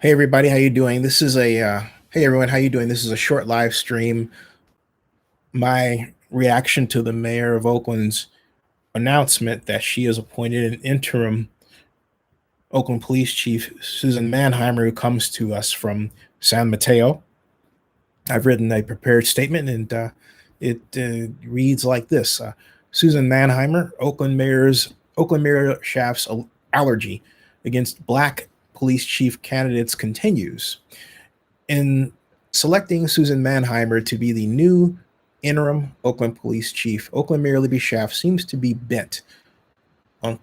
Hey everybody, how you doing? This is a hey everyone, how you doing? This is a short live stream. My reaction to the mayor of Oakland's announcement that she has appointed an interim Oakland Police Chief, Susan Manheimer, who comes to us from San Mateo. I've written a prepared statement, and it reads like this: Susan Manheimer, Oakland Mayor Schaaf's allergy against black police chief candidates continues. In selecting Susan Manheimer to be the new interim Oakland Police Chief, Oakland Mayor Libby Schaaf seems to be bent on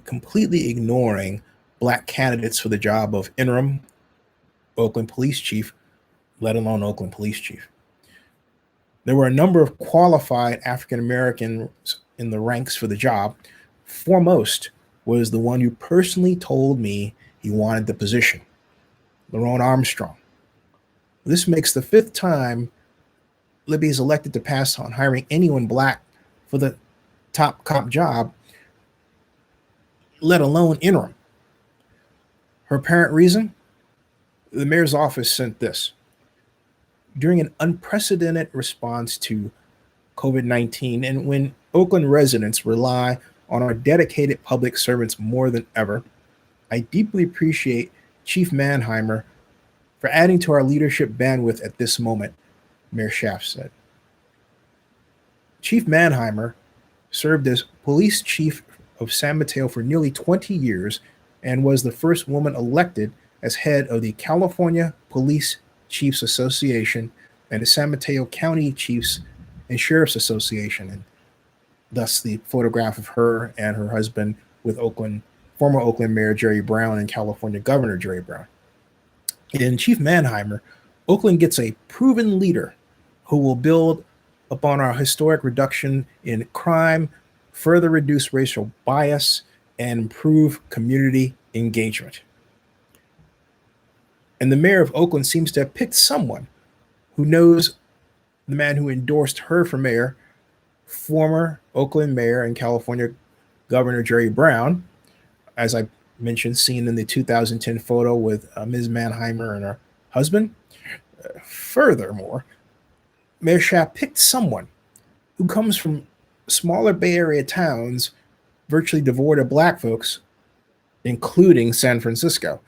completely ignoring black candidates for the job of interim Oakland Police Chief, let alone Oakland Police Chief. There were a number of qualified African Americans in the ranks for the job. Foremost was the one who personally told me he wanted the position, LeRonne Armstrong. This makes the fifth time Libby is elected to pass on hiring anyone black for the top cop job, let alone interim. Her apparent reason? The mayor's office sent this. During an unprecedented response to COVID-19, and when Oakland residents rely on our dedicated public servants more than ever, I deeply appreciate Chief Manheimer for adding to our leadership bandwidth at this moment, Mayor Schaaf said. Chief Manheimer served as police chief of San Mateo for nearly 20 years and was the first woman elected as head of the California Police Chiefs Association and the San Mateo County Chiefs and Sheriffs Association, and thus the photograph of her and her husband with former Oakland Mayor Jerry Brown and California Governor Jerry Brown. In Chief Manheimer, Oakland gets a proven leader who will build upon our historic reduction in crime, further reduce racial bias, and improve community engagement. And the mayor of Oakland seems to have picked someone who knows the man who endorsed her for mayor, former Oakland Mayor and California Governor Jerry Brown, as I mentioned, seen in the 2010 photo with Ms. Manheimer and her husband. Furthermore, Mayor Schaaf picked someone who comes from smaller Bay Area towns virtually devoid of black folks, including San Francisco.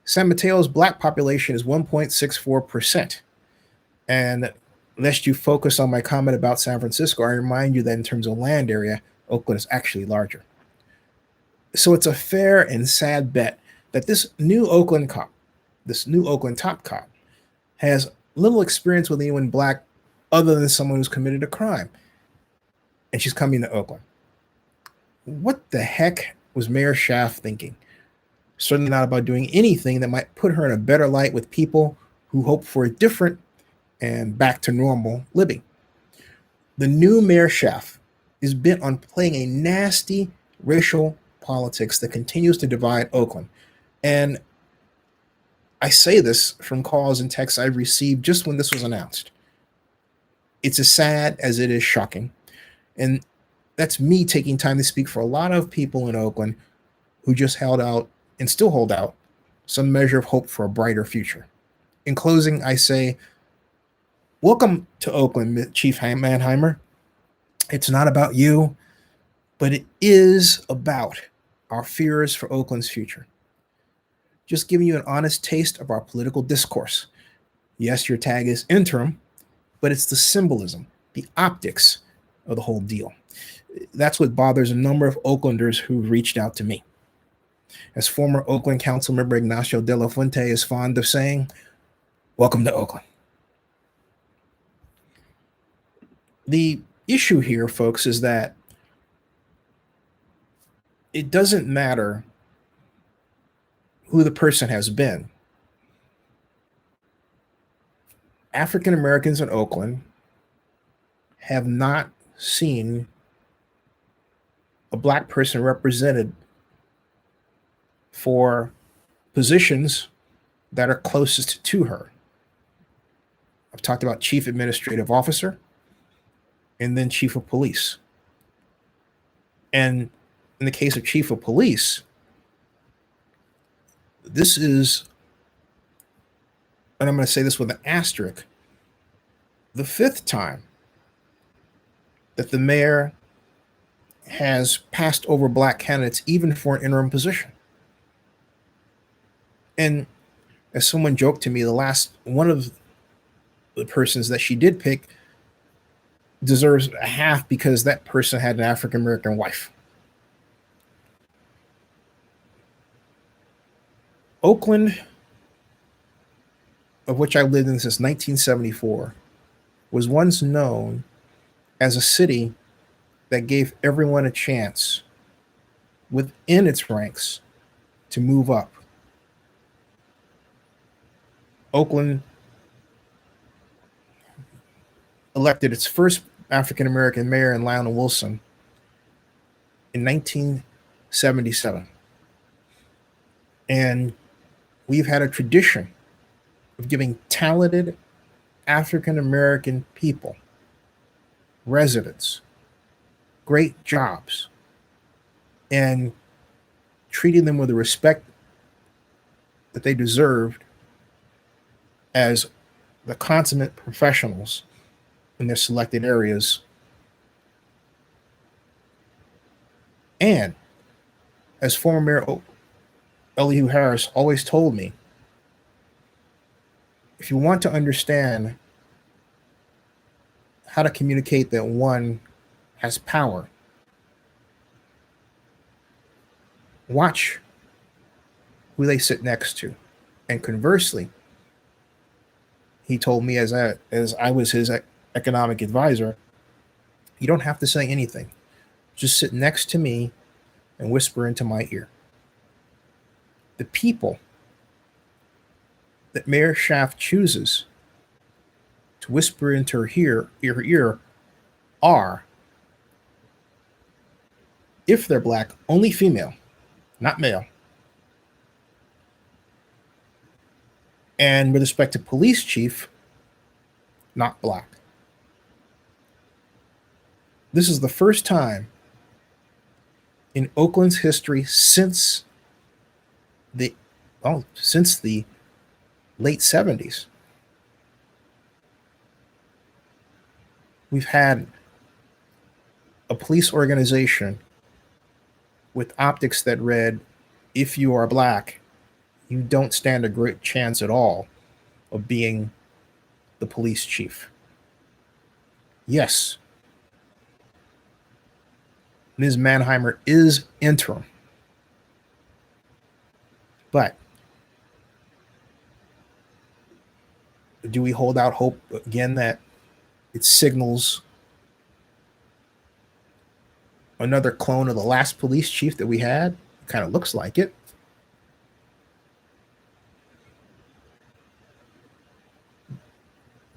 San Mateo's black population is 1.64%. And lest you focus on my comment about San Francisco, I remind you that in terms of land area, Oakland is actually larger. So it's a fair and sad bet that this new Oakland top cop, has little experience with anyone black other than someone who's committed a crime. And she's coming to Oakland. What the heck was Mayor Schaaf thinking? Certainly not about doing anything that might put her in a better light with people who hope for a different and back to normal living. The new Mayor Schaaf is bent on playing a nasty racial politics that continues to divide Oakland. And I say this from calls and texts I've received just when this was announced. It's as sad as it is shocking. And that's me taking time to speak for a lot of people in Oakland who just held out and still hold out some measure of hope for a brighter future. In closing, I say, welcome to Oakland, Chief Manheimer. It's not about you, but it is about our fears for Oakland's future. Just giving you an honest taste of our political discourse. Yes, your tag is interim, but it's the symbolism, the optics of the whole deal. That's what bothers a number of Oaklanders who've reached out to me. As former Oakland Council member Ignacio De La Fuente is fond of saying, welcome to Oakland. The issue here, folks, is that it doesn't matter who the person has been. African Americans in Oakland have not seen a black person represented for positions that are closest to her. I've talked about chief administrative officer and then chief of police. And in the case of chief of police, this is and I'm going to say this with an asterisk, the fifth time that the mayor has passed over black candidates, even for an interim position. And as someone joked to me, the last one of the persons that she did pick deserves a half because that person had an African American wife. Oakland, of which I've lived in since 1974, was once known as a city that gave everyone a chance within its ranks to move up. Oakland elected its first African American mayor in Lionel Wilson in 1977. And we've had a tradition of giving talented African American people, residents, great jobs, and treating them with the respect that they deserved as the consummate professionals in their selected areas. And as former Mayor Elihu Harris always told me, if you want to understand how to communicate that one has power, watch who they sit next to. And conversely, he told me, as I was his economic advisor, you don't have to say anything. Just sit next to me and whisper into my ear. The people that Mayor Schaaf chooses to whisper into her ear are, if they're black, only female, not male. And with respect to police chief, not black. This is the first time in Oakland's history since the late 70s we've had a police organization with optics that read, if you are black, you don't stand a great chance at all of being the police chief. Yes, Ms. Manheimer is interim, but do we hold out hope again that it signals another clone of the last police chief that we had? It kind of looks like it.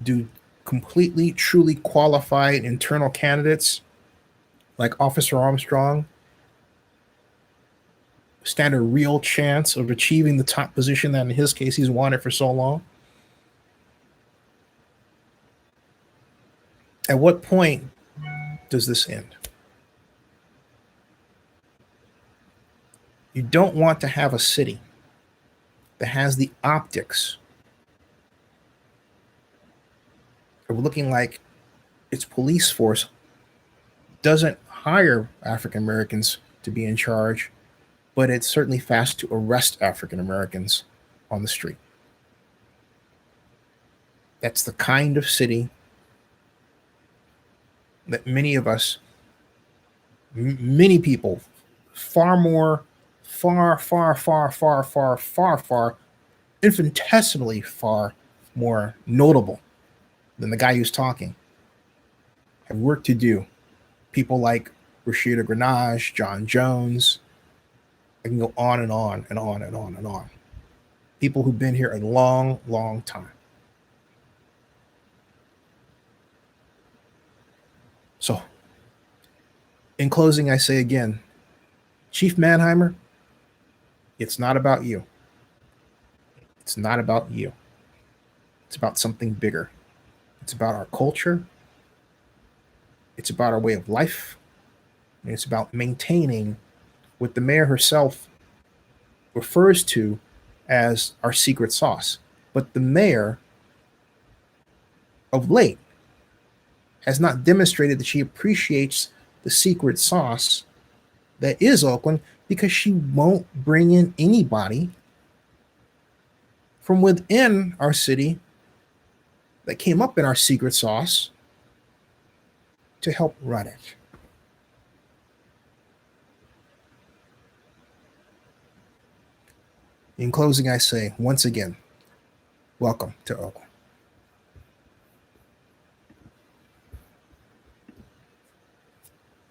Do completely, truly qualified internal candidates like Officer Armstrong stand a real chance of achieving the top position that in his case he's wanted for so long? At what point does this end? You don't want to have a city that has the optics of looking like its police force doesn't hire African Americans to be in charge, but it's certainly fast to arrest African Americans on the street. That's the kind of city that many of us, many people, far, infinitesimally far more notable than the guy who's talking, have work to do. People like Rashida Grenache, John Jones. I can go on and on and on and on and on. People who've been here a long, long time. So, in closing, I say again, Chief Manheimer, it's not about you. It's not about you. It's about something bigger. It's about our culture. It's about our way of life. And it's about maintaining what the mayor herself refers to as our secret sauce. But the mayor of late has not demonstrated that she appreciates the secret sauce that is Oakland, because she won't bring in anybody from within our city that came up in our secret sauce to help run it. In closing, I say once again, welcome to Oakland.